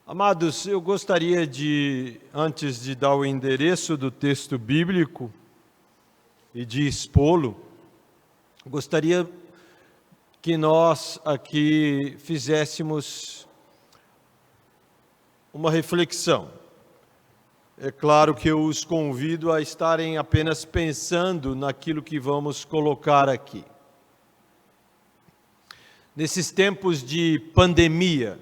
Amados, eu gostaria de, antes de dar o endereço do texto bíblico e de expô-lo, gostaria que nós aqui fizéssemos uma reflexão. É claro que eu os convido a estarem apenas pensando naquilo que vamos colocar aqui. Nesses tempos de pandemia,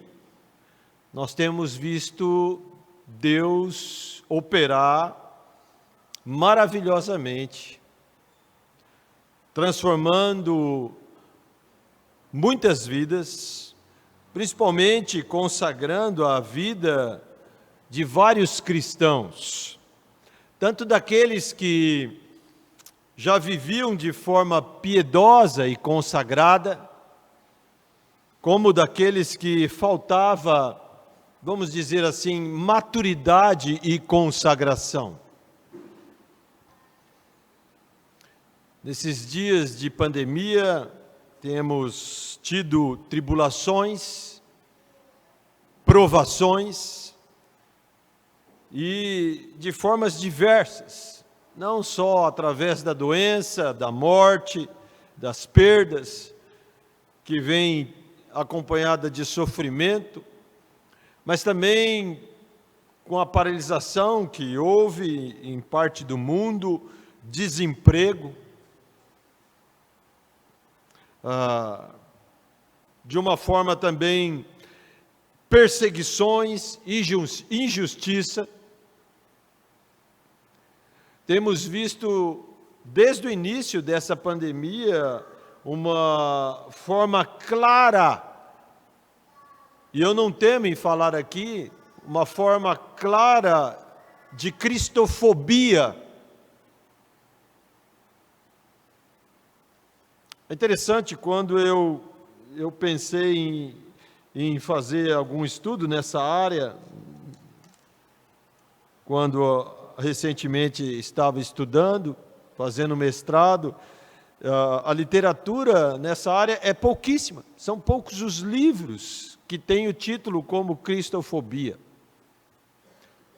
nós temos visto Deus operar maravilhosamente, transformando muitas vidas, principalmente consagrando a vida de vários cristãos, tanto daqueles que já viviam de forma piedosa e consagrada, como daqueles que faltava, vamos dizer assim, maturidade e consagração. Nesses dias de pandemia, temos tido tribulações, provações, e de formas diversas, não só através da doença, da morte, das perdas, que vem acompanhada de sofrimento, mas também com a paralisação que houve em parte do mundo, desemprego, de uma forma também perseguições, injustiça. Temos visto desde o início dessa pandemia uma forma clara, e eu não temo em falar aqui, uma forma clara de cristofobia. É interessante, quando eu pensei em fazer algum estudo nessa área, quando recentemente estava estudando, fazendo mestrado, a literatura nessa área é pouquíssima, são poucos os livros que têm o título como cristofobia,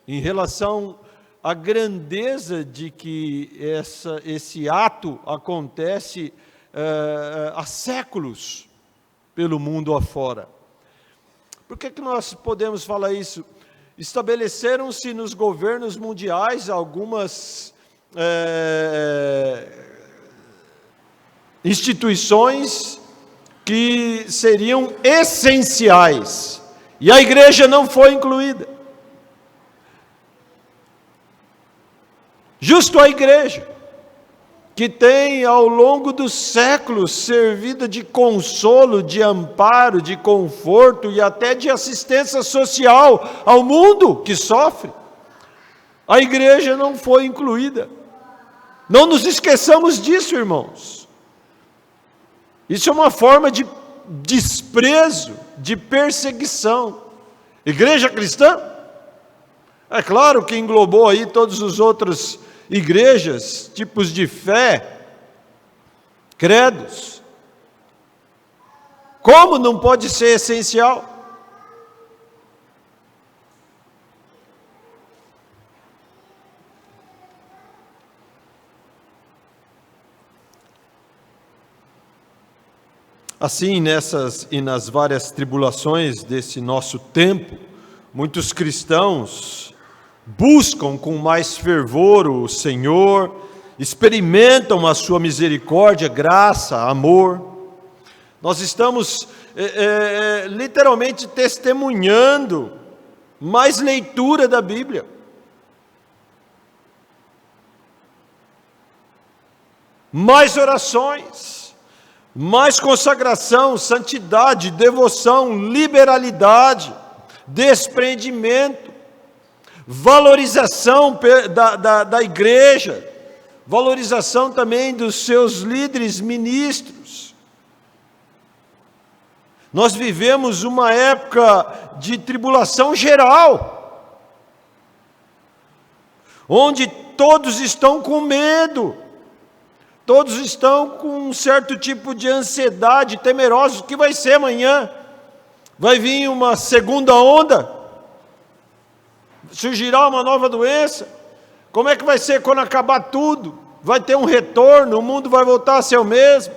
em relação à grandeza de que esse ato acontece há séculos pelo mundo afora. Por que nós podemos falar isso? Estabeleceram-se nos governos mundiais algumas instituições que seriam essenciais, e a igreja não foi incluída. Justo a igreja, que tem ao longo dos séculos servido de consolo, de amparo, de conforto e até de assistência social ao mundo que sofre, a igreja não foi incluída. Não nos esqueçamos disso, irmãos. Isso é uma forma de desprezo, de perseguição. Igreja cristã? É claro que englobou aí todos os outros igrejas, tipos de fé, credos. Como não pode ser essencial? Assim, nessas e nas várias tribulações desse nosso tempo, muitos cristãos buscam com mais fervor o Senhor, experimentam a sua misericórdia, graça, amor. Nós estamos literalmente testemunhando mais leitura da Bíblia, mais orações, mais consagração, santidade, devoção, liberalidade, desprendimento, valorização da igreja, valorização também dos seus líderes, ministros. Nós vivemos uma época de tribulação geral, onde todos estão com medo, todos estão com um certo tipo de ansiedade, temerosos. O que vai ser amanhã? Vai vir uma segunda onda? Surgirá uma nova doença? Como é que vai ser quando acabar tudo? Vai ter um retorno? O mundo vai voltar a ser o mesmo?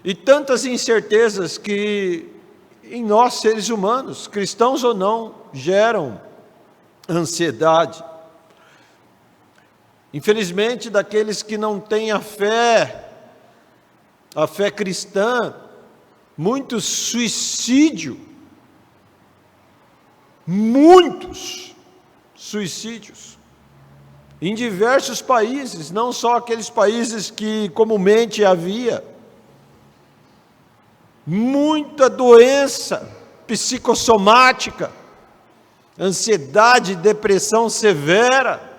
E tantas incertezas que em nós, seres humanos, cristãos ou não, geram ansiedade. Infelizmente, daqueles que não têm a fé cristã, muito suicídio, muitos suicídios, em diversos países, não só aqueles países que comumente havia, muita doença psicossomática, ansiedade, depressão severa,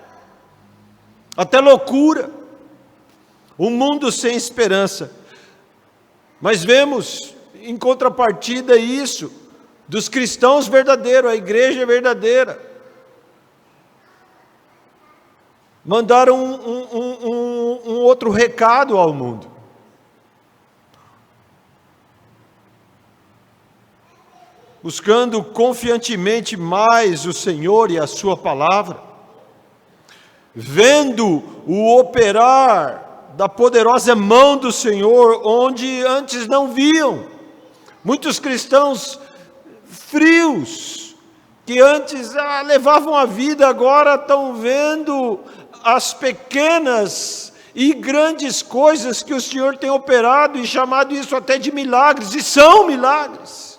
até loucura, um mundo sem esperança. Mas vemos em contrapartida isso, dos cristãos verdadeiros, a igreja verdadeira, mandaram um outro recado ao mundo. Buscando confiantemente mais o Senhor e a sua palavra, vendo o operar da poderosa mão do Senhor, onde antes não viam. Muitos cristãos frios, que antes levavam a vida, agora estão vendo as pequenas e grandes coisas que o Senhor tem operado e chamado isso até de milagres, e são milagres.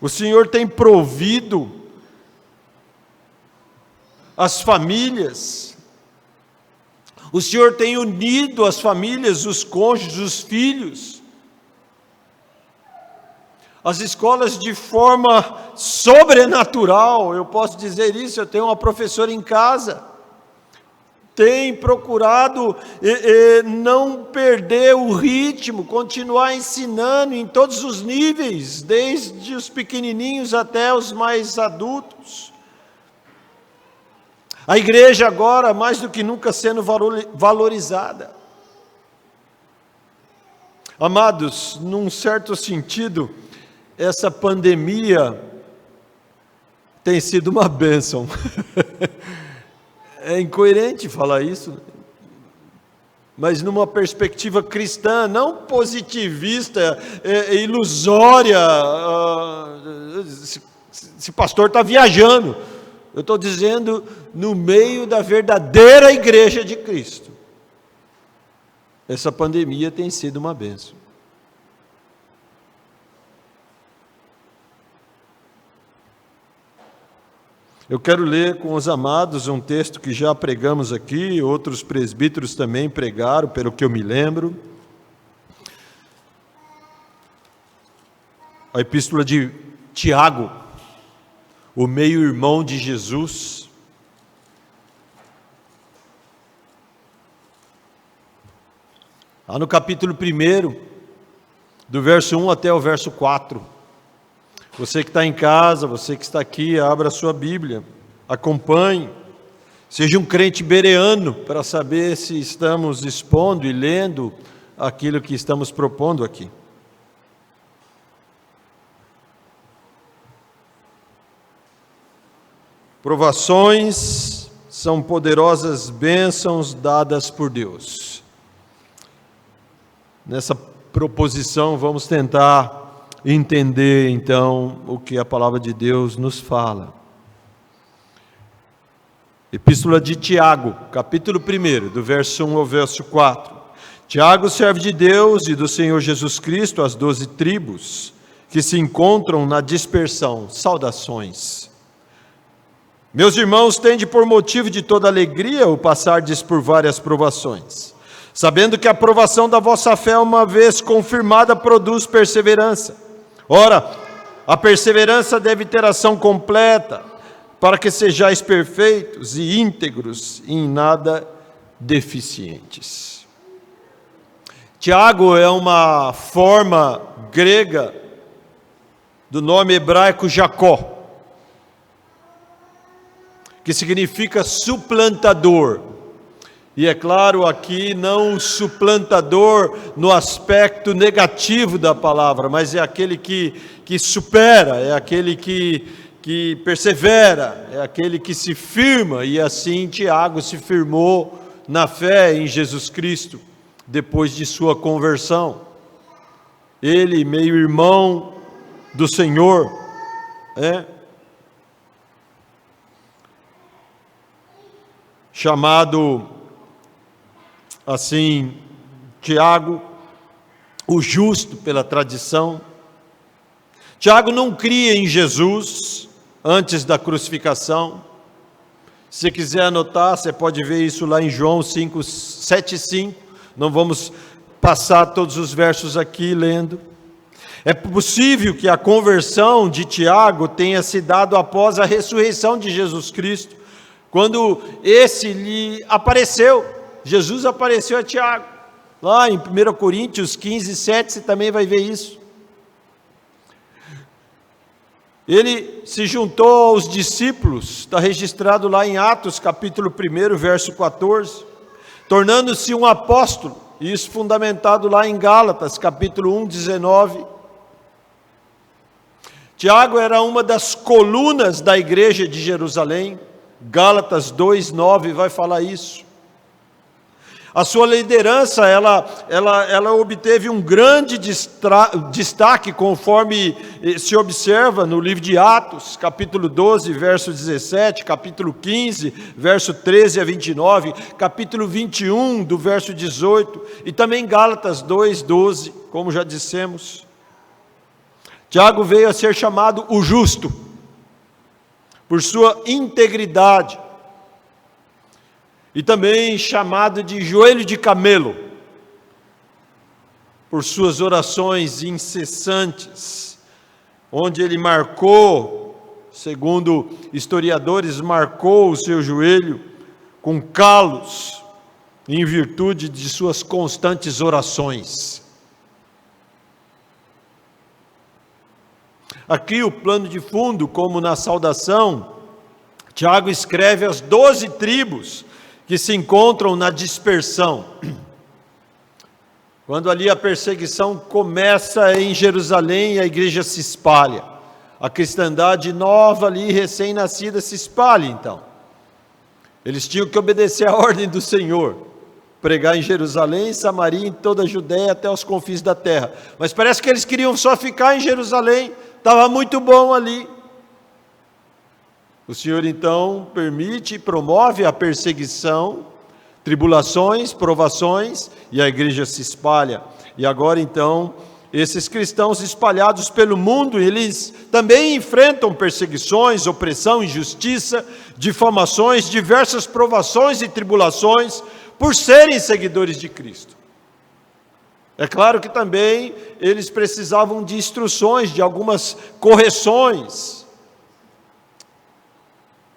O Senhor tem provido as famílias, o Senhor tem unido as famílias, os cônjuges, os filhos, as escolas de forma sobrenatural. Eu posso dizer isso, eu tenho uma professora em casa, tem procurado não perder o ritmo, continuar ensinando em todos os níveis, desde os pequenininhos até os mais adultos. A igreja agora, mais do que nunca, sendo valorizada. Amados, num certo sentido, essa pandemia tem sido uma bênção. É incoerente falar isso, mas numa perspectiva cristã, não positivista, ilusória. Esse pastor está viajando. Eu estou dizendo no meio da verdadeira igreja de Cristo. Essa pandemia tem sido uma bênção. Eu quero ler com os amados um texto que já pregamos aqui, outros presbíteros também pregaram, pelo que eu me lembro. A epístola de Tiago, o meio-irmão de Jesus. Lá no capítulo 1, do verso 1 até o verso 4. Você que está em casa, você que está aqui, abra a sua Bíblia, acompanhe, seja um crente bereano para saber se estamos expondo e lendo aquilo que estamos propondo aqui. Provações são poderosas bênçãos dadas por Deus. Nessa proposição vamos tentar entender então o que a palavra de Deus nos fala. Epístola de Tiago, capítulo 1, do verso 1 ao verso 4. Tiago, servo de Deus e do Senhor Jesus Cristo, às 12 tribos que se encontram na dispersão, saudações. Meus irmãos, tende por motivo de toda alegria o passardes por várias provações, sabendo que a provação da vossa fé, uma vez confirmada, produz perseverança. Ora, a perseverança deve ter ação completa, para que sejais perfeitos e íntegros e em nada deficientes. Tiago é uma forma grega do nome hebraico Jacó, que significa suplantador. E é claro, aqui não o suplantador no aspecto negativo da palavra, mas é aquele que supera, é aquele que persevera, é aquele que se firma, e assim Tiago se firmou na fé em Jesus Cristo, depois de sua conversão. Ele, meio-irmão do Senhor, chamado assim, Tiago, o justo pela tradição. Tiago não cria em Jesus antes da crucificação. Se você quiser anotar, você pode ver isso lá em João 5, 7 e 5. Não vamos passar todos os versos aqui lendo. É possível que a conversão de Tiago tenha se dado após a ressurreição de Jesus Cristo, quando esse lhe apareceu. Jesus apareceu a Tiago. Lá em 1 Coríntios 15, 7, você também vai ver isso. Ele se juntou aos discípulos, está registrado lá em Atos, capítulo 1, verso 14, tornando-se um apóstolo, isso fundamentado lá em Gálatas, capítulo 1, 19. Tiago era uma das colunas da igreja de Jerusalém, Gálatas 2, 9 vai falar isso. A sua liderança, ela obteve um grande destaque, conforme se observa no livro de Atos, capítulo 12, verso 17, capítulo 15, verso 13 a 29, capítulo 21, do verso 18, e também Gálatas 2, 12, como já dissemos. Tiago veio a ser chamado o justo, por sua integridade, e também chamado de joelho de camelo, por suas orações incessantes, onde ele marcou, segundo historiadores, marcou o seu joelho com calos, em virtude de suas constantes orações. Aqui o plano de fundo, como na saudação, Tiago escreve as 12 tribos que se encontram na dispersão. Quando ali a perseguição começa em Jerusalém, a igreja se espalha. A cristandade nova ali, recém-nascida, se espalha então. Eles tinham que obedecer à ordem do Senhor, pregar em Jerusalém, Samaria, em toda a Judéia, até os confins da terra. Mas parece que eles queriam só ficar em Jerusalém, estava muito bom ali. O Senhor então permite e promove a perseguição, tribulações, provações, e a igreja se espalha. E agora então, esses cristãos espalhados pelo mundo, eles também enfrentam perseguições, opressão, injustiça, difamações, diversas provações e tribulações, por serem seguidores de Cristo. É claro que também eles precisavam de instruções, de algumas correções.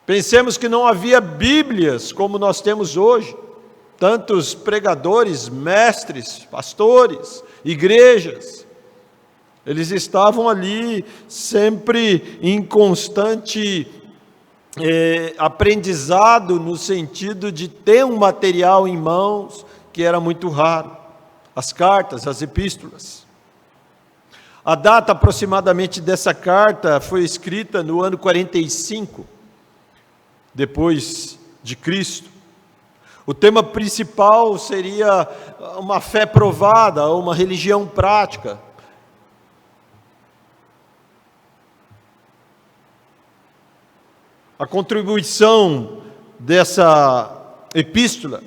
Pensemos que não havia Bíblias como nós temos hoje, tantos pregadores, mestres, pastores, igrejas, eles estavam ali sempre em constante aprendizado, no sentido de ter um material em mãos que era muito raro, as cartas, as epístolas. A data aproximadamente dessa carta foi escrita no ano 45, depois de Cristo. O tema principal seria uma fé provada, uma religião prática. A contribuição dessa epístola,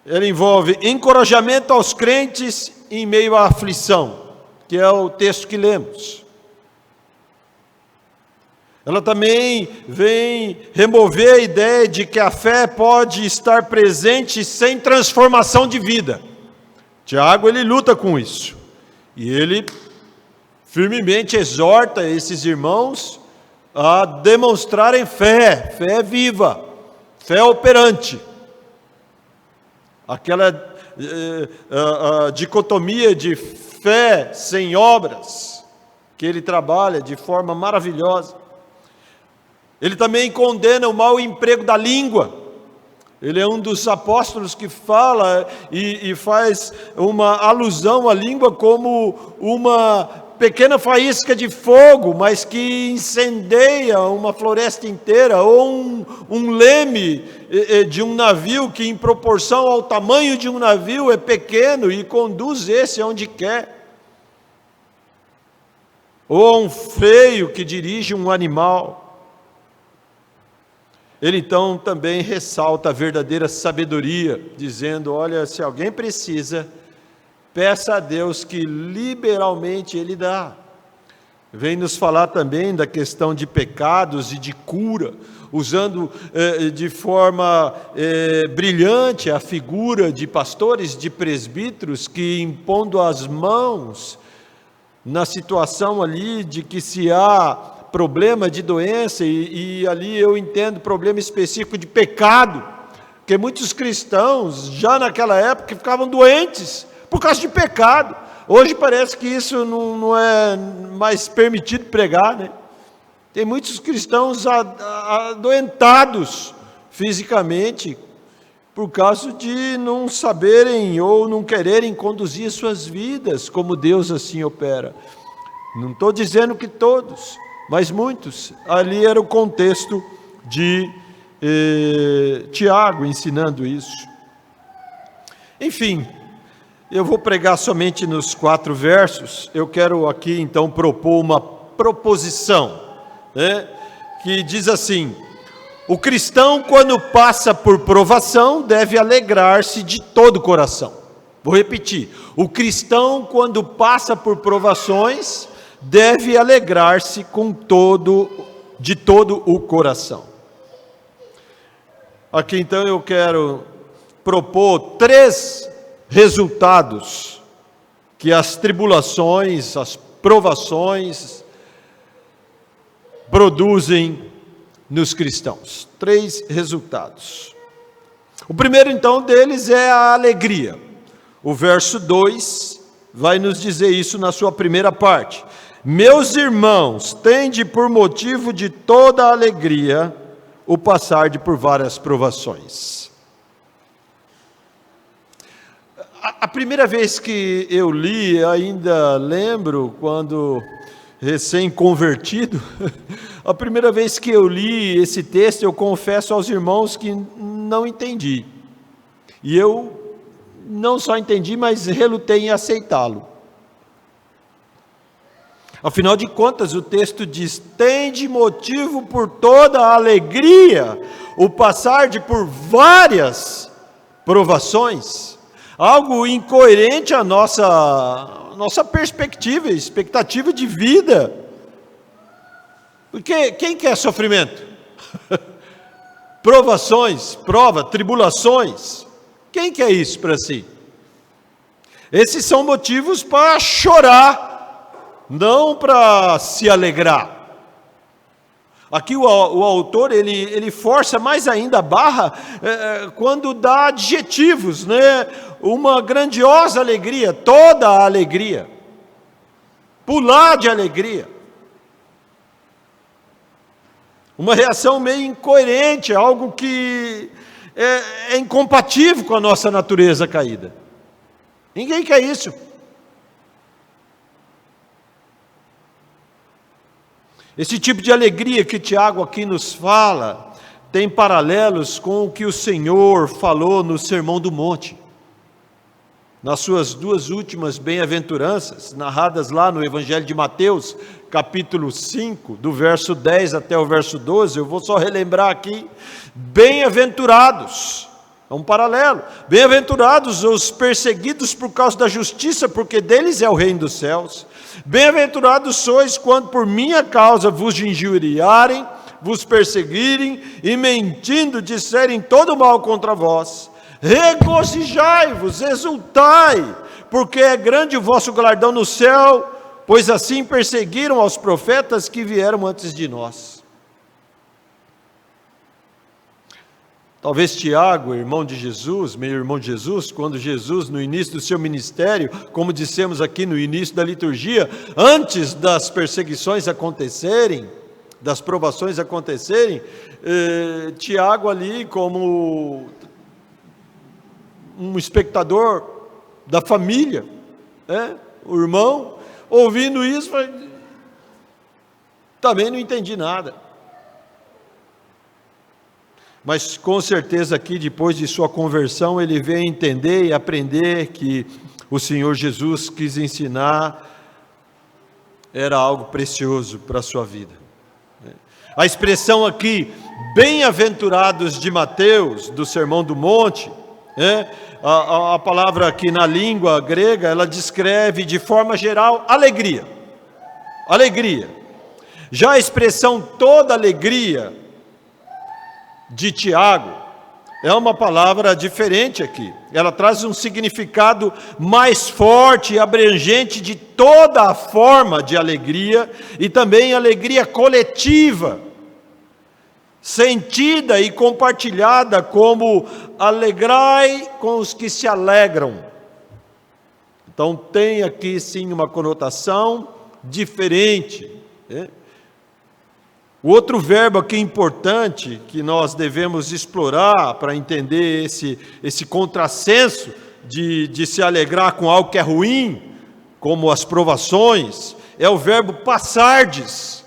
ela envolve encorajamento aos crentes em meio à aflição, que é o texto que lemos. Ela também vem remover a ideia de que a fé pode estar presente sem transformação de vida. Tiago, ele luta com isso. E ele firmemente exorta esses irmãos a demonstrarem fé viva, fé operante. Aquela dicotomia de fé sem obras, que ele trabalha de forma maravilhosa. Ele também condena o mau emprego da língua, Ele é um dos apóstolos que fala e faz uma alusão à língua como uma pequena faísca de fogo, mas que incendeia uma floresta inteira, ou um leme de um navio que, em proporção ao tamanho de um navio, é pequeno e conduz esse aonde quer. Ou um freio que dirige um animal. Ele então também ressalta a verdadeira sabedoria, dizendo: olha, se alguém precisa, peça a Deus que liberalmente Ele dá. Vem nos falar também da questão de pecados e de cura, usando de forma brilhante a figura de pastores, de presbíteros, que impondo as mãos na situação ali de que se há problema de doença, e ali eu entendo problema específico de pecado, porque muitos cristãos já naquela época ficavam doentes por causa de pecado. Hoje parece que isso não é mais permitido pregar, né? Tem muitos cristãos adoentados fisicamente por causa de não saberem ou não quererem conduzir suas vidas como Deus assim opera. Não estou dizendo que todos, mas muitos. Ali era o contexto de Tiago ensinando isso. Enfim, eu vou pregar somente nos 4 versos. Eu quero aqui então propor uma proposição, né, que diz assim: o cristão, quando passa por provação, deve alegrar-se de todo o coração. Vou repetir: o cristão, quando passa por provações, deve alegrar-se de todo o coração. Aqui então eu quero propor 3 resultados que as tribulações, as provações produzem nos cristãos. 3 resultados. O primeiro então deles é a alegria. O verso 2 vai nos dizer isso na sua primeira parte. Meus irmãos, tende por motivo de toda a alegria o passar por várias provações. A primeira vez que eu li, ainda lembro, quando recém-convertido, a primeira vez que eu li esse texto, eu confesso aos irmãos que não entendi. E eu não só entendi, mas relutei em aceitá-lo. Afinal de contas, o texto diz: tende motivo por toda a alegria o passar por várias provações. Algo incoerente à nossa perspectiva, expectativa de vida. Porque quem quer sofrimento? Provações, tribulações. Quem quer isso para si? Esses são motivos para chorar, não para se alegrar. Aqui o autor, ele força mais ainda a barra quando dá adjetivos, né? Uma grandiosa alegria, toda a alegria, pular de alegria. Uma reação meio incoerente, algo que é incompatível com a nossa natureza caída. Ninguém quer isso. Esse tipo de alegria que Tiago aqui nos fala tem paralelos com o que o Senhor falou no Sermão do Monte. Nas suas 2 últimas bem-aventuranças, narradas lá no Evangelho de Mateus, capítulo 5, do verso 10 até o verso 12, eu vou só relembrar aqui: bem-aventurados, é um paralelo, bem-aventurados os perseguidos por causa da justiça, porque deles é o reino dos céus. Bem-aventurados sois quando por minha causa vos injuriarem, vos perseguirem e mentindo disserem todo mal contra vós. Regozijai-vos, exultai, porque é grande o vosso galardão no céu, pois assim perseguiram aos profetas que vieram antes de nós. Talvez Tiago, irmão de Jesus, meio-irmão de Jesus, quando Jesus, no início do seu ministério, como dissemos aqui no início da liturgia, antes das perseguições acontecerem, das provações acontecerem, Tiago ali, como um espectador da família, o irmão, ouvindo isso, também não entendi nada. Mas com certeza aqui, depois de sua conversão, ele veio entender e aprender que o Senhor Jesus quis ensinar era algo precioso para a sua vida. A expressão aqui, bem-aventurados de Mateus, do Sermão do Monte, a palavra aqui na língua grega, ela descreve de forma geral alegria. Alegria. Já a expressão toda alegria de Tiago é uma palavra diferente aqui. Ela traz um significado mais forte e abrangente de toda a forma de alegria e também alegria coletiva, sentida e compartilhada como alegrai com os que se alegram. Então tem aqui sim uma conotação diferente. O outro verbo aqui importante que nós devemos explorar para entender esse contrassenso de se alegrar com algo que é ruim, como as provações, é o verbo passardes,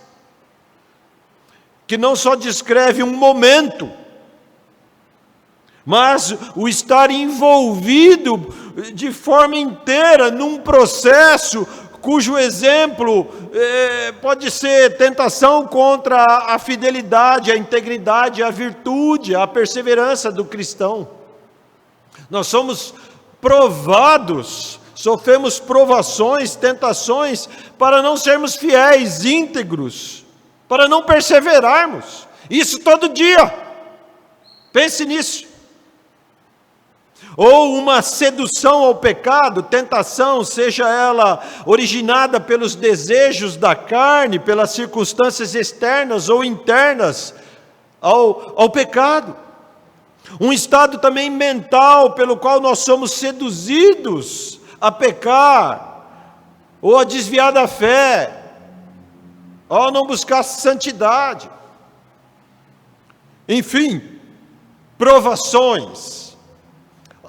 que não só descreve um momento, mas o estar envolvido de forma inteira num processo cujo exemplo pode ser tentação contra a fidelidade, a integridade, a virtude, a perseverança do cristão. Nós somos provados, sofremos provações, tentações, para não sermos fiéis, íntegros, para não perseverarmos. Isso todo dia. Pense nisso. Ou uma sedução ao pecado, tentação, seja ela originada pelos desejos da carne, pelas circunstâncias externas ou internas ao pecado. Um estado também mental pelo qual nós somos seduzidos a pecar, ou a desviar da fé, ou a não buscar santidade. Enfim, provações,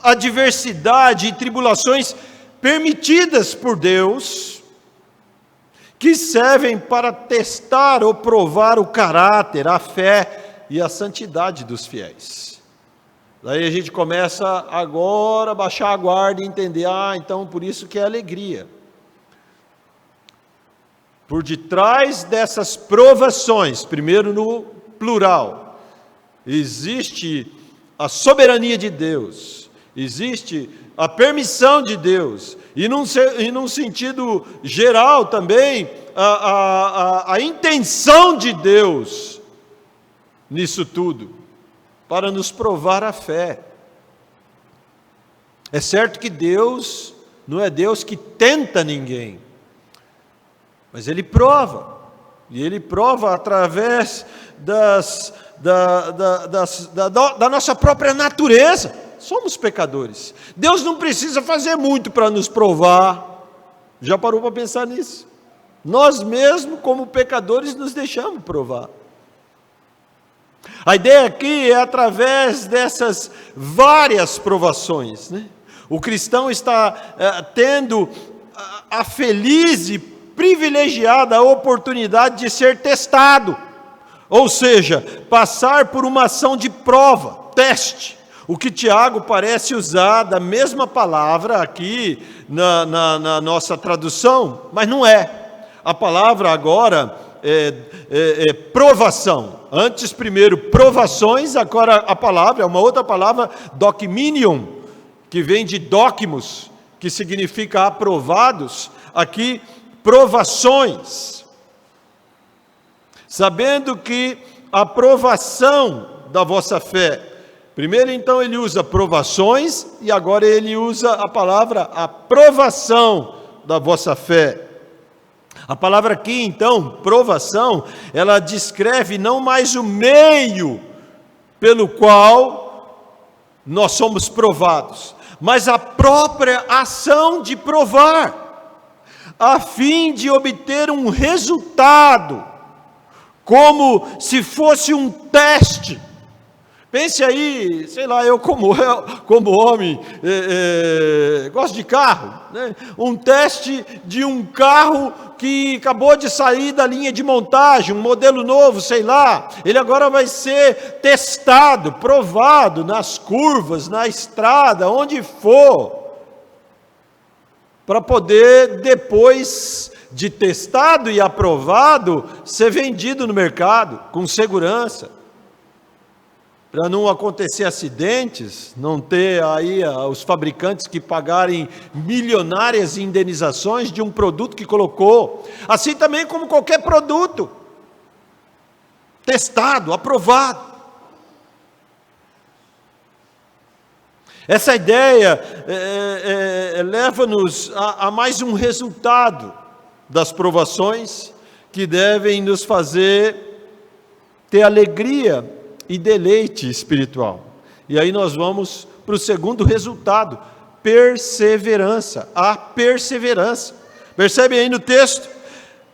adversidade e tribulações permitidas por Deus, que servem para testar ou provar o caráter, a fé e a santidade dos fiéis. Daí a gente começa agora a baixar a guarda e entender, então por isso que é alegria. Por detrás dessas provações, primeiro no plural, existe a soberania de Deus, existe a permissão de Deus, e num sentido geral também, a intenção de Deus nisso tudo, para nos provar a fé. É certo que Deus não é Deus que tenta ninguém, mas Ele prova, e Ele prova através da nossa própria natureza. Somos pecadores. Deus não precisa fazer muito para nos provar. Já parou para pensar nisso? Nós mesmos, como pecadores, nos deixamos provar. A ideia aqui é através dessas várias provações, né? O cristão está tendo a feliz e privilegiada oportunidade de ser testado, ou seja, passar por uma ação de prova, teste. O que Tiago parece usar da mesma palavra aqui na nossa tradução, mas não é. A palavra agora é provação. Antes, primeiro, provações, agora a palavra é uma outra palavra, dokiminion, que vem de dokimos, que significa aprovados. Aqui, provações. Sabendo que a provação da vossa fé, primeiro, então, ele usa provações, e agora ele usa a palavra aprovação da vossa fé. A palavra aqui, então, provação, ela descreve não mais o meio pelo qual nós somos provados, mas a própria ação de provar, a fim de obter um resultado, como se fosse um teste, Pense aí, sei lá, eu como homem, gosto de carro, né? Um teste de um carro que acabou de sair da linha de montagem, um modelo novo, sei lá, ele agora vai ser testado, provado nas curvas, na estrada, onde for, para poder, depois de testado e aprovado, ser vendido no mercado com segurança. Para não acontecer acidentes, não ter aí os fabricantes que pagarem milionárias indenizações de um produto que colocou. Assim também como qualquer produto, testado, aprovado. Essa ideia leva-nos a mais um resultado das provações que devem nos fazer ter alegria e deleite espiritual. E aí nós vamos para o segundo resultado, perseverança, a perseverança. Percebem aí no texto?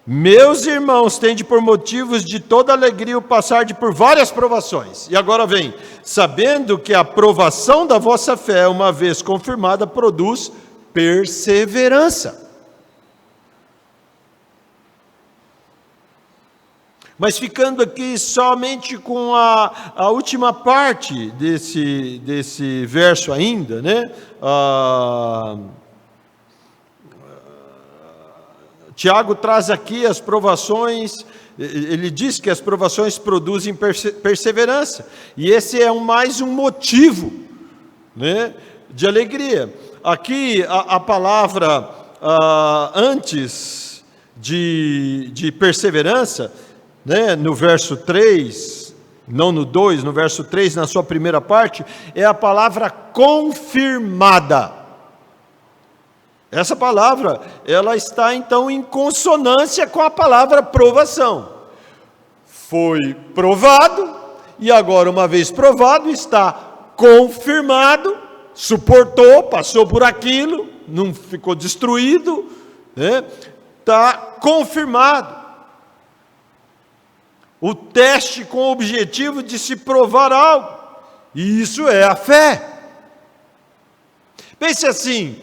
Meus irmãos, tende por motivos de toda alegria o passar por várias provações. E agora vem, sabendo que a provação da vossa fé, uma vez confirmada, produz perseverança. Mas ficando aqui somente com a última parte desse verso ainda, né? Tiago traz aqui as provações, ele diz que as provações produzem perseverança, e esse é mais um motivo, né, de alegria. Aqui a palavra antes de perseverança, né, no verso 3, não no 2, no verso 3, na sua primeira parte, é a palavra confirmada. Essa palavra, ela está então em consonância com a palavra provação. Foi provado, e agora, uma vez provado, está confirmado, suportou, passou por aquilo, não ficou destruído, né? Está confirmado. O teste com o objetivo de se provar algo, e isso é a fé. Pense assim,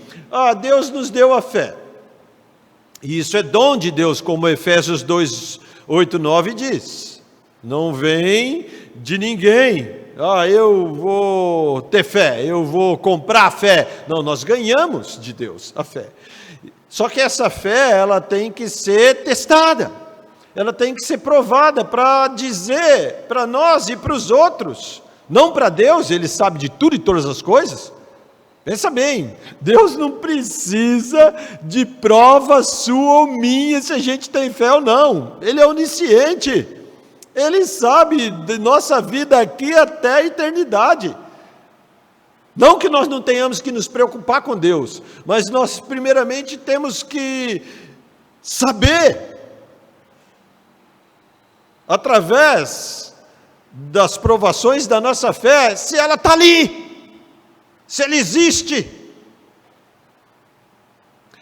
Deus nos deu a fé, e isso é dom de Deus, como Efésios 2, 8, 9 diz, não vem de ninguém, eu vou ter fé, eu vou comprar a fé, não, nós ganhamos de Deus a fé, só que essa fé, ela tem que ser testada, ela tem que ser provada para dizer para nós e para os outros, não para Deus, Ele sabe de tudo e todas as coisas. Pensa bem, Deus não precisa de prova sua ou minha se a gente tem fé ou não, Ele é onisciente, Ele sabe de nossa vida aqui até a eternidade. Não que nós não tenhamos que nos preocupar com Deus, mas nós primeiramente temos que saber, através das provações da nossa fé, se ela está ali, se ela existe,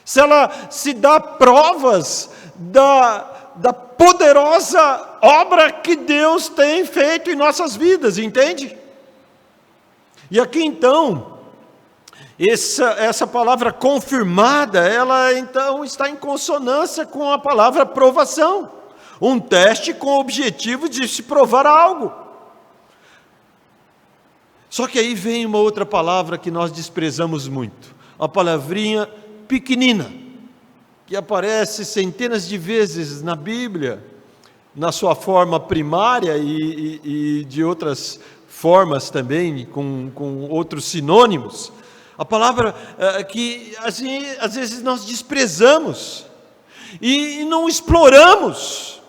se ela se dá provas da poderosa obra que Deus tem feito em nossas vidas, entende? E aqui então, essa palavra confirmada, ela então está em consonância com a palavra provação. Um teste com o objetivo de se provar algo. Só que aí vem uma outra palavra que nós desprezamos muito, a palavrinha pequenina, que aparece centenas de vezes na Bíblia, na sua forma primária e de outras formas também, com outros sinônimos. A palavra que assim, às vezes nós desprezamos e não exploramos,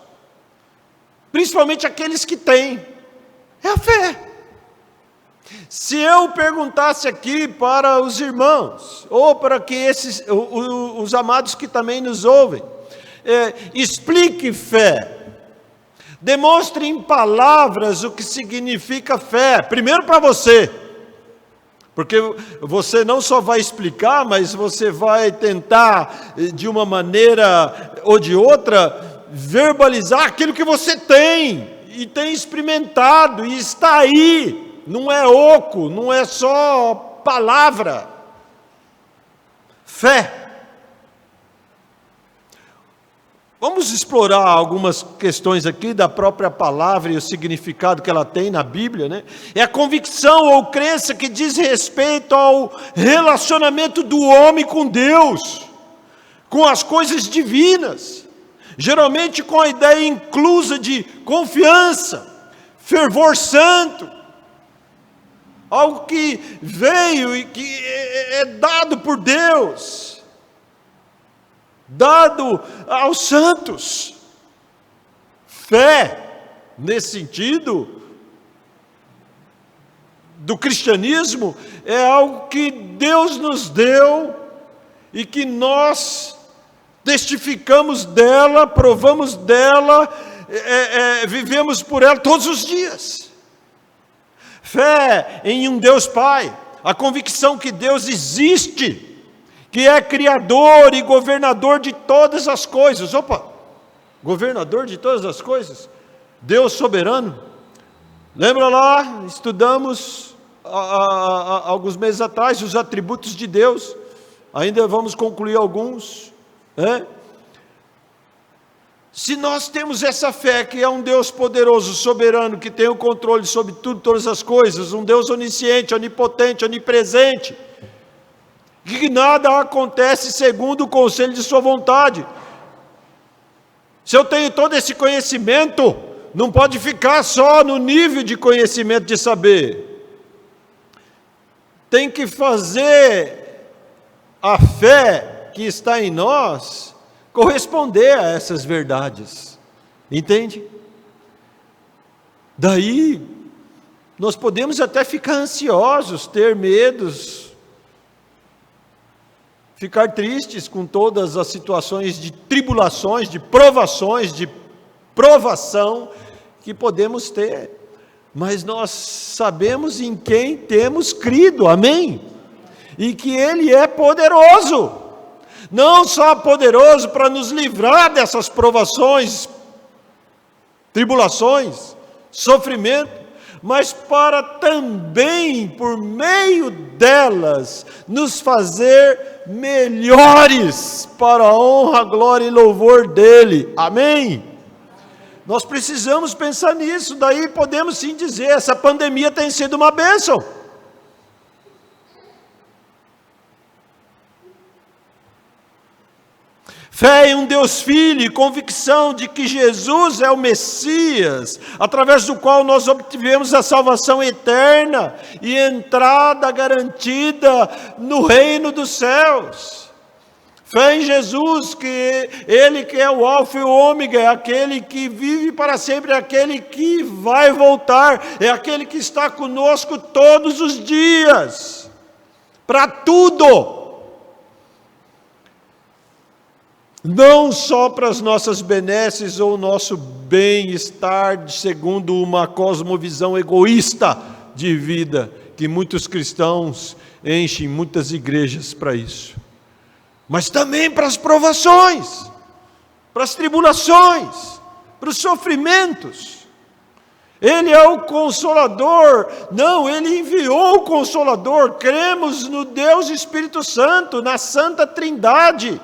principalmente aqueles que têm, é a fé. Se eu perguntasse aqui para os irmãos, ou para que os amados que também nos ouvem, explique fé, demonstre em palavras o que significa fé, primeiro para você, porque você não só vai explicar, mas você vai tentar, de uma maneira ou de outra, verbalizar aquilo que você tem, e tem experimentado, e está aí, não é oco, não é só palavra. Fé. Vamos explorar algumas questões aqui da própria palavra e o significado que ela tem na Bíblia, né? É a convicção ou crença que diz respeito ao relacionamento do homem com Deus, com as coisas divinas, geralmente com a ideia inclusa de confiança, fervor santo, algo que veio e que é dado por Deus, dado aos santos. Fé, nesse sentido, do cristianismo, é algo que Deus nos deu e que nós testificamos dela, provamos dela, vivemos por ela todos os dias. Fé em um Deus Pai, a convicção que Deus existe, que é criador e governador de todas as coisas. Opa, governador de todas as coisas? Deus soberano. Lembra lá, estudamos alguns meses atrás os atributos de Deus. Ainda vamos concluir alguns, né? Se nós temos essa fé que é um Deus poderoso, soberano, que tem o controle sobre tudo, todas as coisas, um Deus onisciente, onipotente, onipresente, que nada acontece segundo o conselho de sua vontade. Se eu tenho todo esse conhecimento, não pode ficar só no nível de conhecimento de saber. Tem que fazer a fé que está em nós corresponder a essas verdades. Entende? Daí, nós podemos até ficar ansiosos, ter medos, ficar tristes com todas as situações de tribulações, de provações, de provação que podemos ter, mas nós sabemos em quem temos crido, amém? E que Ele é poderoso, não só poderoso para nos livrar dessas provações, tribulações, sofrimento, mas para também, por meio delas, nos fazer melhores para a honra, glória e louvor dEle. Amém? Nós precisamos pensar nisso, daí podemos sim dizer, essa pandemia tem sido uma bênção. Fé em um Deus Filho e convicção de que Jesus é o Messias, através do qual nós obtivemos a salvação eterna e entrada garantida no reino dos céus. Fé em Jesus, que Ele que é o alfa e o ômega, é aquele que vive para sempre, é aquele que vai voltar, é aquele que está conosco todos os dias, para tudo. Não só para as nossas benesses ou o nosso bem-estar, segundo uma cosmovisão egoísta de vida, que muitos cristãos enchem muitas igrejas para isso, mas também para as provações, para as tribulações, para os sofrimentos. Ele é o Consolador, não, Ele enviou o Consolador, cremos no Deus Espírito Santo, na Santa Trindade,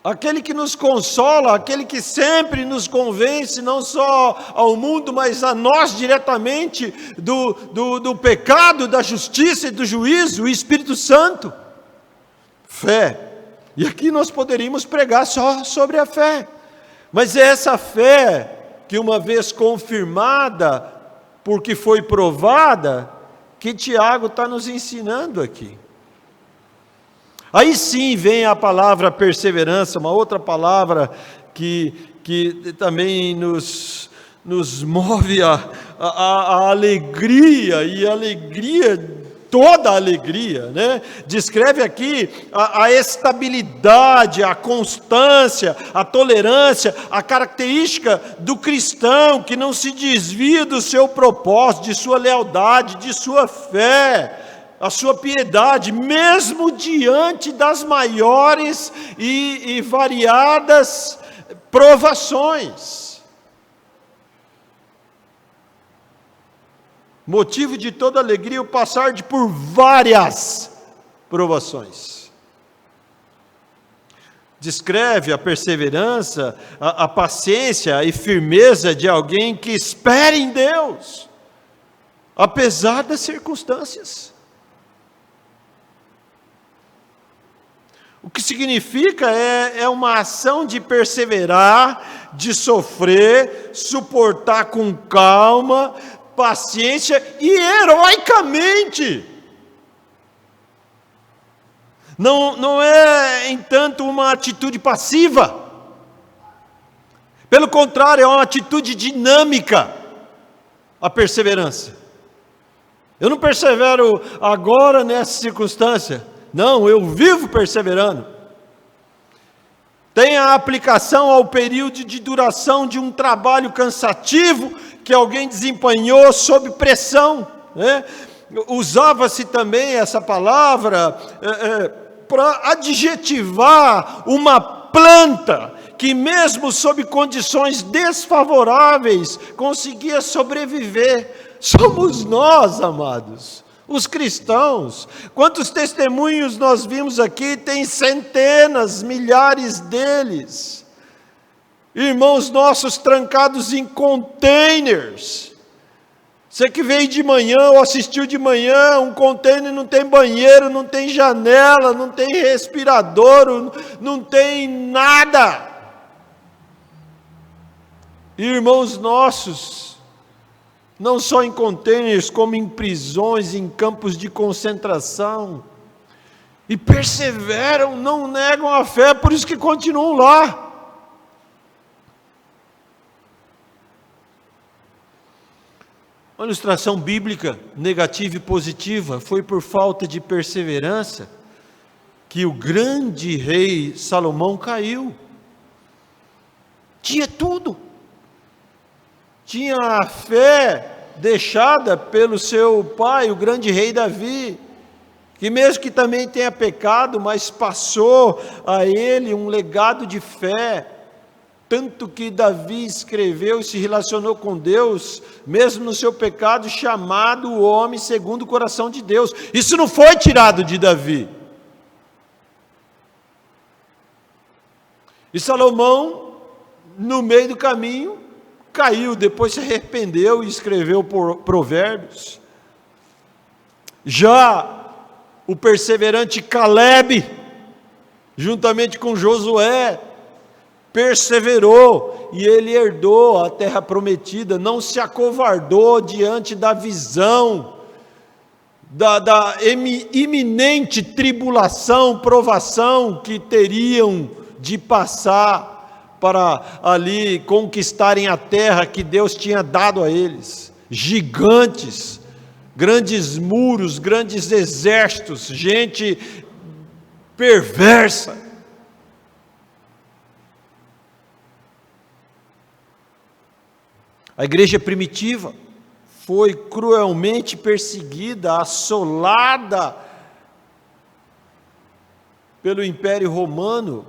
aquele que nos consola, aquele que sempre nos convence, não só ao mundo, mas a nós diretamente, do pecado, da justiça e do juízo, o Espírito Santo. Fé. E aqui nós poderíamos pregar só sobre a fé. Mas é essa fé que, uma vez confirmada, porque foi provada, que Tiago está nos ensinando aqui. Aí sim vem a palavra perseverança, uma outra palavra que também nos move a alegria, e alegria, toda a alegria, né? Descreve aqui a estabilidade, a constância, a tolerância, a característica do cristão que não se desvia do seu propósito, de sua lealdade, de sua fé, a sua piedade, mesmo diante das maiores e variadas provações. motivo de toda alegria o passar por várias provações. Descreve a perseverança, a paciência e firmeza de alguém que espera em Deus, apesar das circunstâncias. O que significa é uma ação de perseverar, de sofrer, suportar com calma, paciência e heroicamente. Não é, entanto, uma atitude passiva. Pelo contrário, é uma atitude dinâmica, a perseverança. Eu não persevero agora nessa circunstância. Não, eu vivo perseverando. Tem a aplicação ao período de duração de um trabalho cansativo que alguém desempenhou sob pressão, né? Usava-se também essa palavra para adjetivar uma planta que mesmo sob condições desfavoráveis conseguia sobreviver. Somos nós, amados, os cristãos. Quantos testemunhos nós vimos aqui? Tem centenas, milhares deles. Irmãos nossos trancados em containers. Você que veio de manhã ou assistiu de manhã, um container não tem banheiro, não tem janela, não tem respirador, não tem nada. Irmãos nossos, não só em containers, como em prisões, em campos de concentração, e perseveram, não negam a fé, por isso que continuam lá. Uma ilustração bíblica negativa e positiva foi por falta de perseverança que o grande rei Salomão caiu. Tinha tudo. Tinha a fé deixada pelo seu pai, o grande rei Davi, que mesmo que também tenha pecado, mas passou a ele um legado de fé. Tanto que Davi escreveu e se relacionou com Deus, mesmo no seu pecado, chamado o homem segundo o coração de Deus. Isso não foi tirado de Davi. E Salomão, no meio do caminho, caiu, depois se arrependeu e escreveu Provérbios. Já o perseverante Caleb, juntamente com Josué, perseverou e ele herdou a terra prometida, não se acovardou diante da visão, da iminente tribulação, provação que teriam de passar para ali conquistarem a terra que Deus tinha dado a eles. Gigantes, grandes muros, grandes exércitos, gente perversa. A igreja primitiva foi cruelmente perseguida, assolada pelo Império Romano,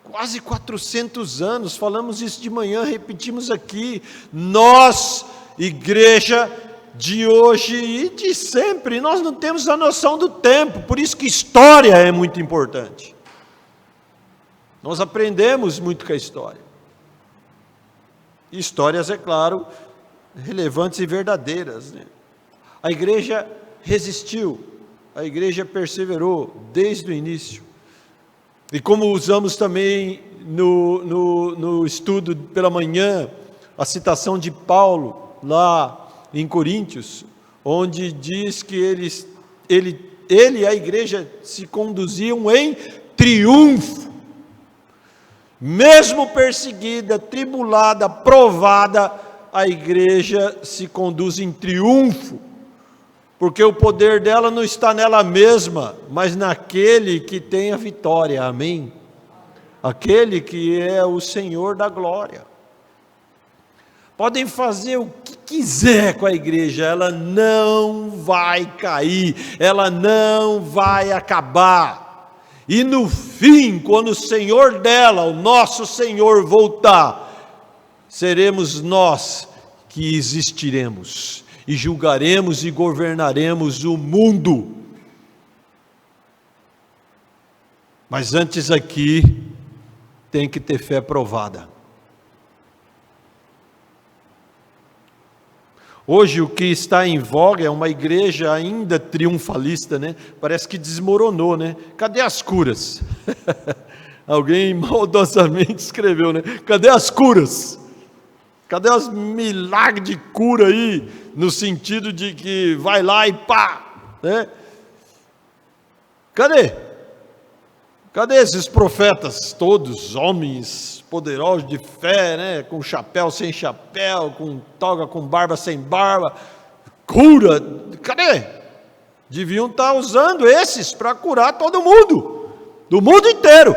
quase 400 anos, falamos isso de manhã, repetimos aqui. Nós, igreja de hoje e de sempre, nós não temos a noção do tempo, por isso que história é muito importante. Nós aprendemos muito com a história. Histórias, é claro, relevantes e verdadeiras, né? A igreja resistiu, a igreja perseverou desde o início. E como usamos também no estudo pela manhã, a citação de Paulo, lá em Coríntios, onde diz que ele e a igreja se conduziam em triunfo. Mesmo perseguida, tribulada, provada, a igreja se conduz em triunfo, porque o poder dela não está nela mesma, mas naquele que tem a vitória, amém? Aquele que é o Senhor da glória. Podem fazer o que quiser com a igreja, ela não vai cair, ela não vai acabar. E no fim, quando o Senhor dela, o nosso Senhor, voltar, seremos nós que existiremos. e julgaremos e governaremos o mundo. Mas antes aqui, tem que ter fé provada. Hoje o que está em voga é uma igreja ainda triunfalista, né? Parece que desmoronou, né? Cadê as curas? Alguém maldosamente escreveu, né? Cadê as curas? Cadê os milagres de cura aí? No sentido de que vai lá e pá, né? Cadê? Cadê esses profetas todos, homens poderosos de fé, né? Com chapéu sem chapéu, com toga com barba sem barba, cura, cadê? Deviam estar usando esses para curar todo mundo, do mundo inteiro.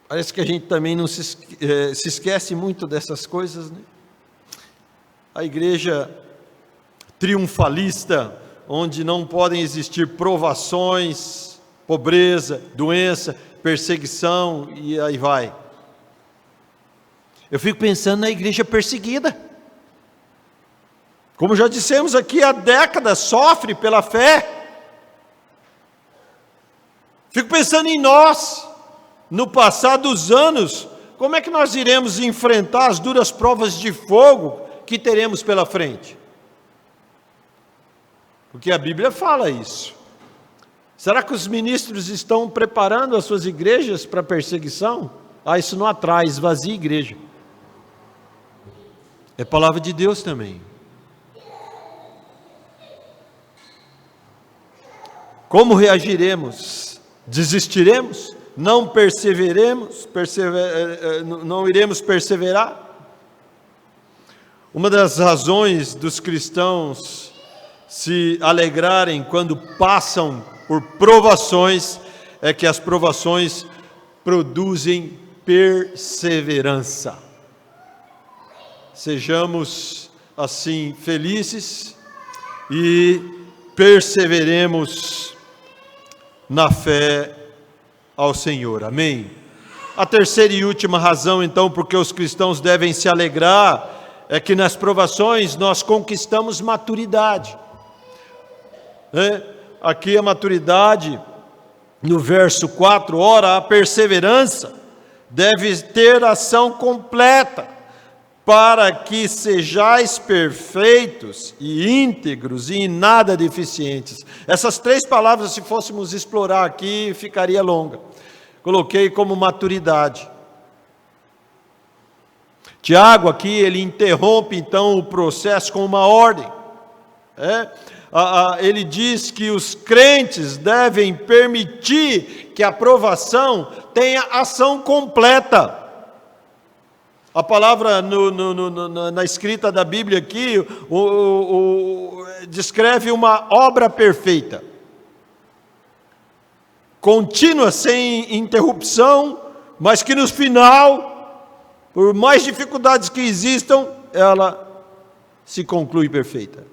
Parece que a gente também não se esquece muito dessas coisas, né? A igreja triunfalista, onde não podem existir provações, pobreza, doença, perseguição e aí vai. Eu fico pensando na igreja perseguida. Como já dissemos aqui, há décadas sofre pela fé. Fico pensando em nós, no passar dos anos, como é que nós iremos enfrentar as duras provas de fogo que teremos pela frente? Porque a Bíblia fala isso. Será que os ministros estão preparando as suas igrejas para perseguição? Isso não atrai, esvazia a igreja. É palavra de Deus também. Como reagiremos? Desistiremos? Não perseveremos? Não iremos perseverar? Uma das razões dos cristãos se alegrarem quando passam por provações é que as provações produzem perseverança. Sejamos assim felizes e perseveremos na fé ao Senhor. Amém? A terceira e última razão, então, porque os cristãos devem se alegrar, é que nas provações nós conquistamos maturidade. Aqui a maturidade, no verso 4, ora, a perseverança deve ter ação completa, para que sejais perfeitos e íntegros e em nada deficientes. Essas três palavras, se fôssemos explorar aqui, ficaria longa. Coloquei como maturidade. Tiago aqui, ele interrompe então o processo com uma ordem. Ele diz que os crentes devem permitir que a aprovação tenha ação completa. A palavra na escrita da Bíblia aqui descreve uma obra perfeita, contínua, sem interrupção, mas que no final, por mais dificuldades que existam, ela se conclui perfeita.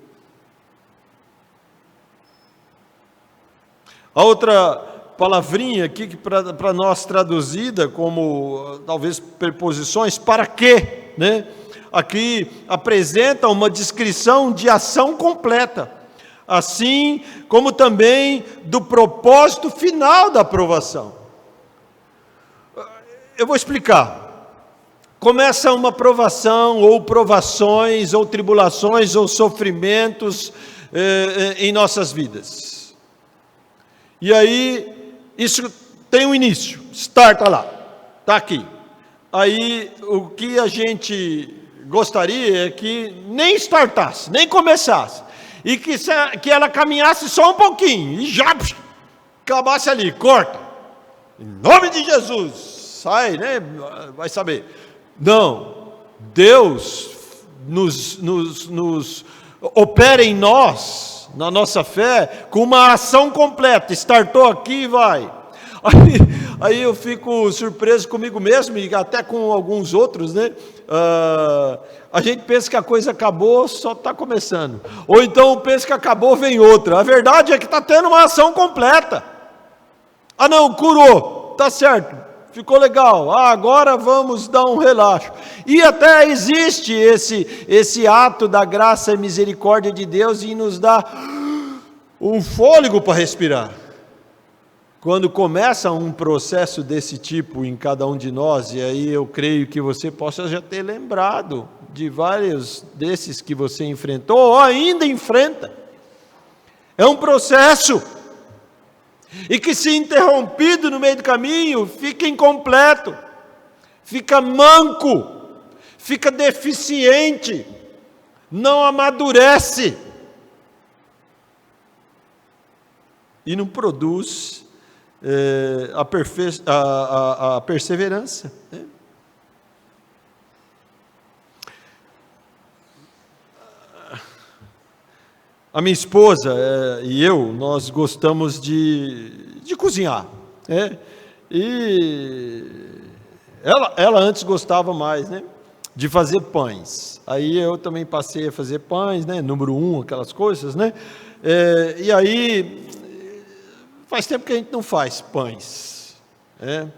A outra palavrinha aqui, que para nós traduzida como, talvez, preposições, para quê, né? Aqui apresenta uma descrição de ação completa, assim como também do propósito final da aprovação. Eu vou explicar. Começa uma provação, ou provações, ou tribulações, ou sofrimentos em nossas vidas. E aí, isso tem um início, starta lá, está aqui. Aí, o que a gente gostaria é que nem startasse, nem começasse, e que ela caminhasse só um pouquinho, e já acabasse ali, corta. Em nome de Jesus, sai, né? Vai saber. Não, Deus nos opera em nós, na nossa fé, com uma ação completa. Startou aqui e vai. Aí eu fico surpreso comigo mesmo e até com alguns outros, né? A gente pensa que a coisa acabou, só está começando. Ou então pensa que acabou, vem outra. A verdade é que está tendo uma ação completa. Não, curou, está certo. ficou legal, agora vamos dar um relaxo. E até existe esse ato da graça e misericórdia de Deus em nos dar um fôlego para respirar. Quando começa um processo desse tipo em cada um de nós, e aí eu creio que você possa já ter lembrado de vários desses que você enfrentou ou ainda enfrenta. É um processo, e que se interrompido no meio do caminho, fica incompleto, fica manco, fica deficiente, não amadurece, e não produz a perseverança, né? A minha esposa e eu, nós gostamos de cozinhar, né? E ela antes gostava mais, né, de fazer pães. Aí eu também passei a fazer pães, né, número 1, aquelas coisas, né? E aí, faz tempo que a gente não faz pães, né?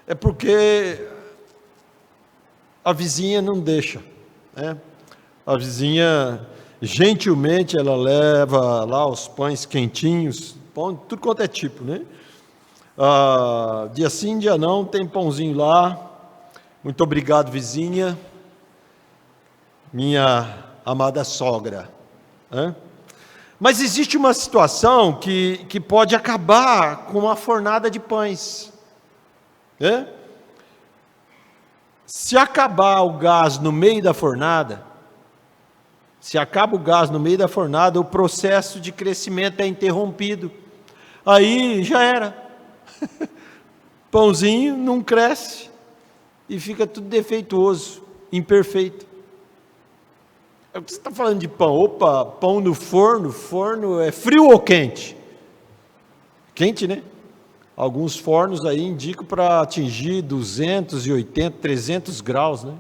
É porque a vizinha não deixa, né? A vizinha, gentilmente, ela leva lá os pães quentinhos, pão, tudo quanto é tipo, né? Dia sim, dia não, tem pãozinho lá. Muito obrigado, vizinha, minha amada sogra, né? Mas existe uma situação que pode acabar com uma fornada de pães, né? Se acabar o gás no meio da fornada, se acaba o gás no meio da fornada, o processo de crescimento é interrompido. Aí já era. Pãozinho não cresce e fica tudo defeituoso, imperfeito. Você está falando de pão? Opa, pão no forno, forno é frio ou quente? Quente, né? Alguns fornos aí indicam para atingir 280, 300 graus, né?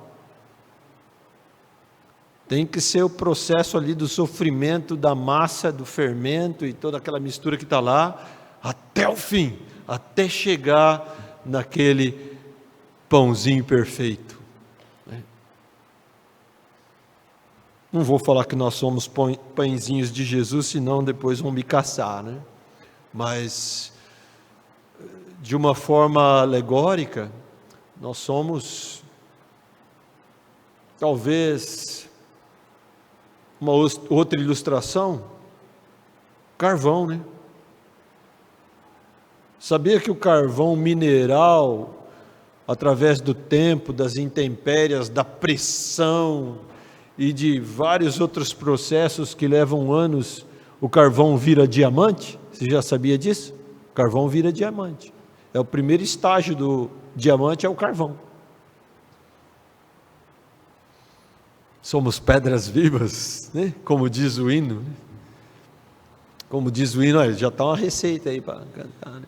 Tem que ser o processo ali do sofrimento da massa, do fermento e toda aquela mistura que está lá, até o fim, até chegar naquele pãozinho perfeito. Não vou falar que nós somos pãezinhos de Jesus, senão depois vão me caçar, né? Mas, de uma forma alegórica, nós somos, talvez, uma outra ilustração, carvão, né? Sabia que o carvão mineral, através do tempo, das intempéries, da pressão e de vários outros processos que levam anos, o carvão vira diamante? Você já sabia disso? O carvão vira diamante. É o primeiro estágio do diamante, é o carvão. Somos pedras vivas, né? Como diz o hino, né? Como diz o hino, olha, já está uma receita aí para cantar, né?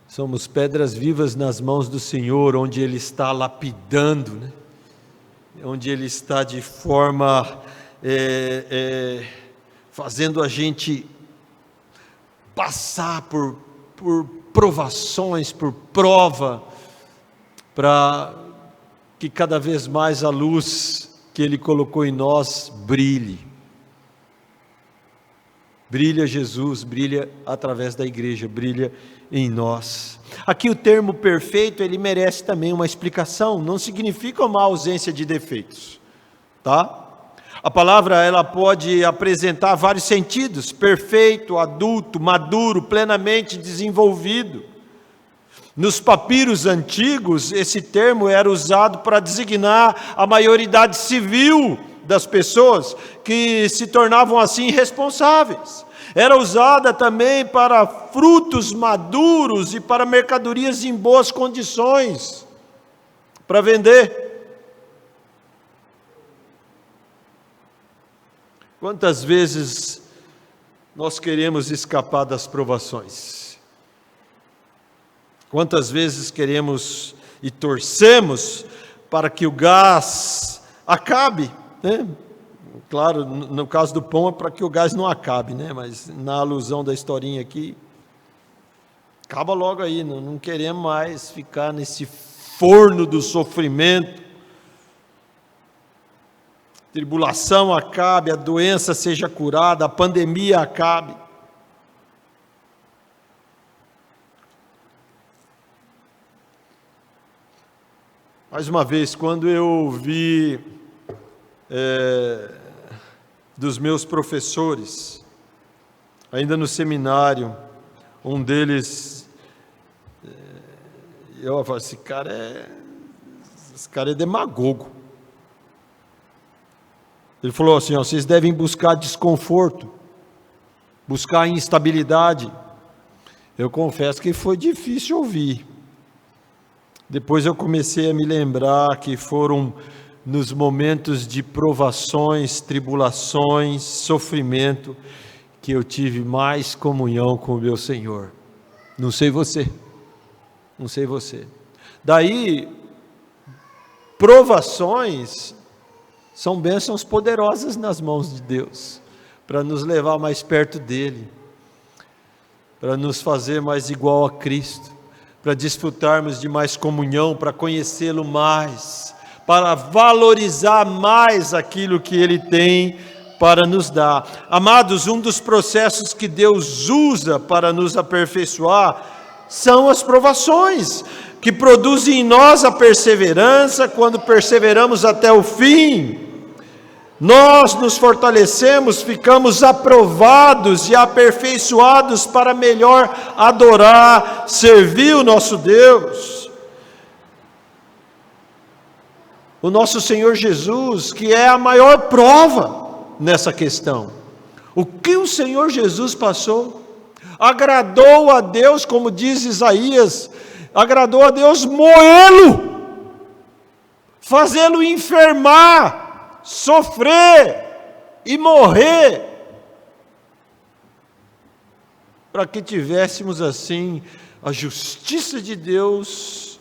Somos pedras vivas nas mãos do Senhor, onde Ele está lapidando, né? Onde Ele está de forma, fazendo a gente passar por provações, por prova, para que cada vez mais a luz que Ele colocou em nós brilhe. Brilha Jesus, brilha através da igreja, brilha em nós. Aqui o termo perfeito, ele merece também uma explicação, não significa uma ausência de defeitos, tá? A palavra, ela pode apresentar vários sentidos: perfeito, adulto, maduro, plenamente desenvolvido. Nos papiros antigos, esse termo era usado para designar a maioridade civil das pessoas, que se tornavam assim responsáveis. Era usada também para frutos maduros e para mercadorias em boas condições, para vender. Quantas vezes nós queremos escapar das provações? Quantas vezes queremos e torcemos para que o gás acabe, né? Claro, no caso do pão é para que o gás não acabe, né? Mas na alusão da historinha aqui, acaba logo aí, não queremos mais ficar nesse forno do sofrimento. Tribulação acabe, a doença seja curada, a pandemia acabe. Mais uma vez, quando eu vi dos meus professores, ainda no seminário, um deles, eu falei, esse cara é demagogo. Ele falou assim, vocês devem buscar desconforto, buscar instabilidade. Eu confesso que foi difícil ouvir. Depois eu comecei a me lembrar que foram nos momentos de provações, tribulações, sofrimento, que eu tive mais comunhão com o meu Senhor. Não sei você. Daí, provações são bênçãos poderosas nas mãos de Deus, para nos levar mais perto dEle, para nos fazer mais igual a Cristo, para desfrutarmos de mais comunhão, para conhecê-lo mais, para valorizar mais aquilo que Ele tem para nos dar. Amados, um dos processos que Deus usa para nos aperfeiçoar são as provações, que produzem em nós a perseverança. Quando perseveramos até o fim, nós nos fortalecemos, ficamos aprovados e aperfeiçoados para melhor adorar, servir o nosso Deus. O nosso Senhor Jesus, que é a maior prova nessa questão. O que o Senhor Jesus passou? Agradou a Deus, como diz Isaías, agradou a Deus moê-lo, fazê-lo enfermar, sofrer e morrer, para que tivéssemos assim a justiça de Deus,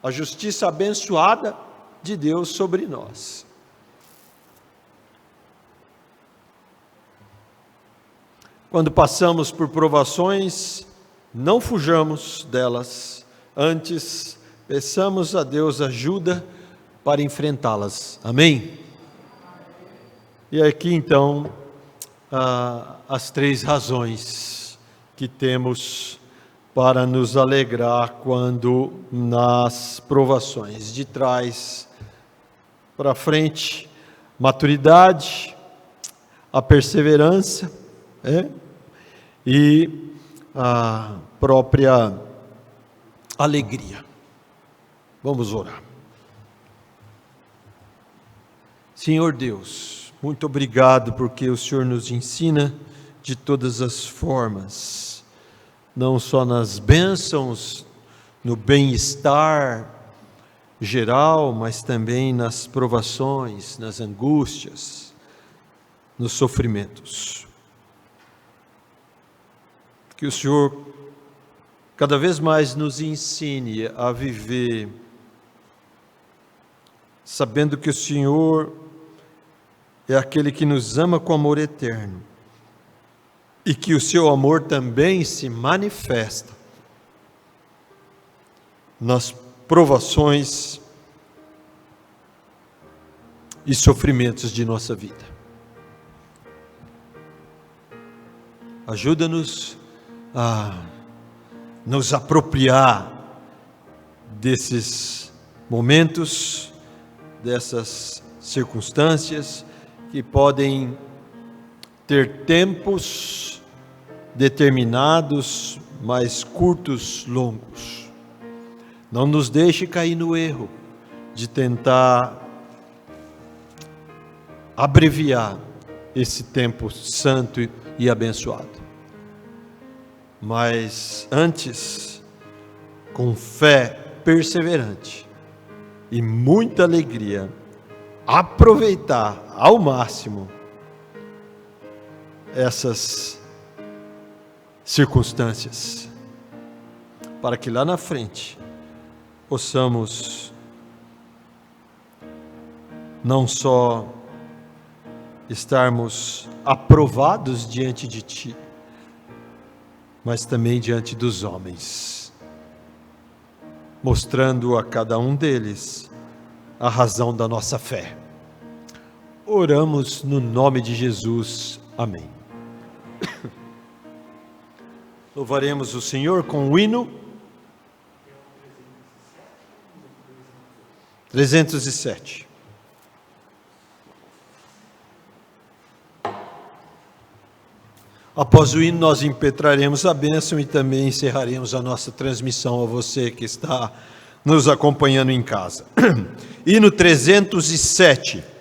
a justiça abençoada de Deus sobre nós. Quando passamos por provações, não fujamos delas, antes peçamos a Deus ajuda para enfrentá-las. Amém? E aqui então, as 3 razões que temos para nos alegrar quando nas provações. De trás para frente, maturidade, a perseverança, e a própria alegria. Vamos orar. Senhor Deus, muito obrigado porque o Senhor nos ensina de todas as formas, não só nas bênçãos, no bem-estar geral, mas também nas provações, nas angústias, nos sofrimentos. Que o Senhor cada vez mais nos ensine a viver, sabendo que o Senhor é aquele que nos ama com amor eterno, e que o seu amor também se manifesta nas provações e sofrimentos de nossa vida. Ajuda-nos a nos apropriar desses momentos, dessas circunstâncias que podem ter tempos determinados, mais curtos, longos. Não nos deixe cair no erro de tentar abreviar esse tempo santo e abençoado. Mas antes, com fé perseverante e muita alegria, aproveitar ao máximo essas circunstâncias, para que lá na frente possamos não só estarmos aprovados diante de Ti, mas também diante dos homens, mostrando a cada um deles a razão da nossa fé. Oramos no nome de Jesus. Amém. Louvaremos o Senhor com o hino 307. Após o hino, nós impetraremos a bênção e também encerraremos a nossa transmissão a você que está nos acompanhando em casa. Hino 307.